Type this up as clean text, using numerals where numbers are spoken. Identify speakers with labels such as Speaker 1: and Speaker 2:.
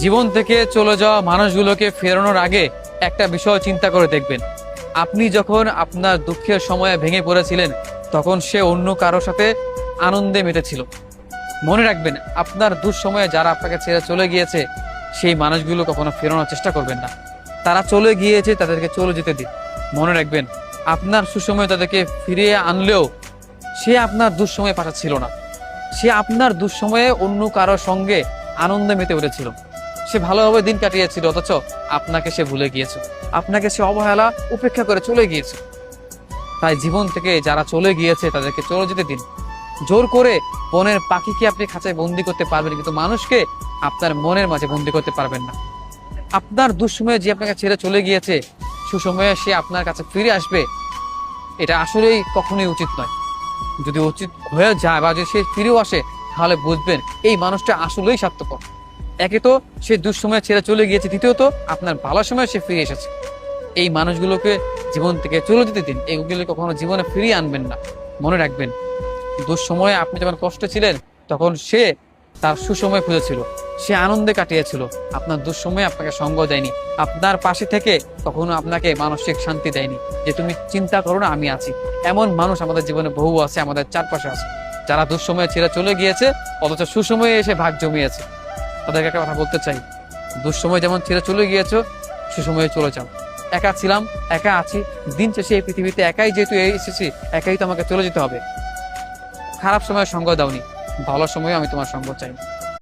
Speaker 1: জীবন থেকে চলে যাওয়া মানুষগুলোকে ফেরানোর আগে একটা বিষয় চিন্তা করে দেখবেন। আপনি যখন আপনার দুঃখের সময়ে ভেঙে পড়েছিলেন, তখন সে অন্য কারোর সাথে আনন্দে মেতেছিল। মনে রাখবেন, আপনার দুঃসময়ে যারা আপনাকে ছেড়ে চলে গিয়েছে, সেই মানুষগুলো কখনো ফেরানোর চেষ্টা করবেন না। তারা চলে গিয়েছে, তাদেরকে চলে যেতে দিন। মনে রাখবেন, আপনার সুসময়ে তাদেরকে ফিরিয়ে আনলেও সে আপনার দুঃসময়ে পাশে ছিল না। সে আপনার দুঃসময়ে অন্য কারোর সঙ্গে আনন্দে মেতে উঠেছিল। সে ভালোভাবে দিন কাটিয়েছিল, অথচ আপনাকে সে ভুলে গিয়েছে, আপনাকে সে অবহেলা উপেক্ষা করে চলে গিয়েছে। তাই জীবন থেকে যারা চলে গিয়েছে তাদেরকে চলে যেতে দিন। জোর করে বনের পাখিকে আপনি খাঁচায় বন্দি করতে পারবেন, কিন্তু মানুষকে আপনার মনের মাঝে বন্দি করতে পারবেন না। আপনার দুঃসময়ে যে আপনাকে ছেড়ে চলে গিয়েছে, সুসময়ে সে আপনার কাছে ফিরে আসবে, এটা আসলেই কখনোই উচিত নয়। যদি উচিত হয়ে যায় বা যদি সে ফিরেও আসে, তাহলে বুঝবেন এই মানুষটা আসলেই স্বার্থপর। একে তো সে দুঃসময়ে ছেড়ে চলে গিয়েছে, দ্বিতীয়ত আপনার ভালো সময় সে ফিরে এসেছে। এই মানুষগুলোকে জীবন থেকে চলে যেতে দিন, এইগুলো কখনো জীবনে ফিরিয়ে আনবেন না। মনে রাখবেন, দুঃসময়ে আপনি যখন কষ্টে ছিলেন, তখন সে তার সুসময় খুঁজেছিল, সে আনন্দে কাটিয়েছিল। আপনার দুঃসময়ে আপনাকে সঙ্গ দেয়নি, আপনার পাশে থেকে কখনো আপনাকে মানসিক শান্তি দেয়নি যে তুমি চিন্তা করো না, আমি আছি। এমন মানুষ আমাদের জীবনে বহু আছে, আমাদের চারপাশে আছে, যারা দুঃসময়ে ছেড়ে চলে গিয়েছে, অথচ সুসময়ে এসে ভাগ জমিয়েছে। তাদেরকে একটা কথা বলতে চাই, দুঃসময় যেমন ছেড়ে চলে গিয়েছো, সুসময়ে চলে যাও। একা ছিলাম, একা আছি, দিন শেষে এই পৃথিবীতে একাই যেহেতু এসেছি, একাই তো আমাকে চলে যেতে হবে। খারাপ সময় সঙ্গ দাওনি, ভালো সময়ে আমি তোমার সঙ্গ চাই।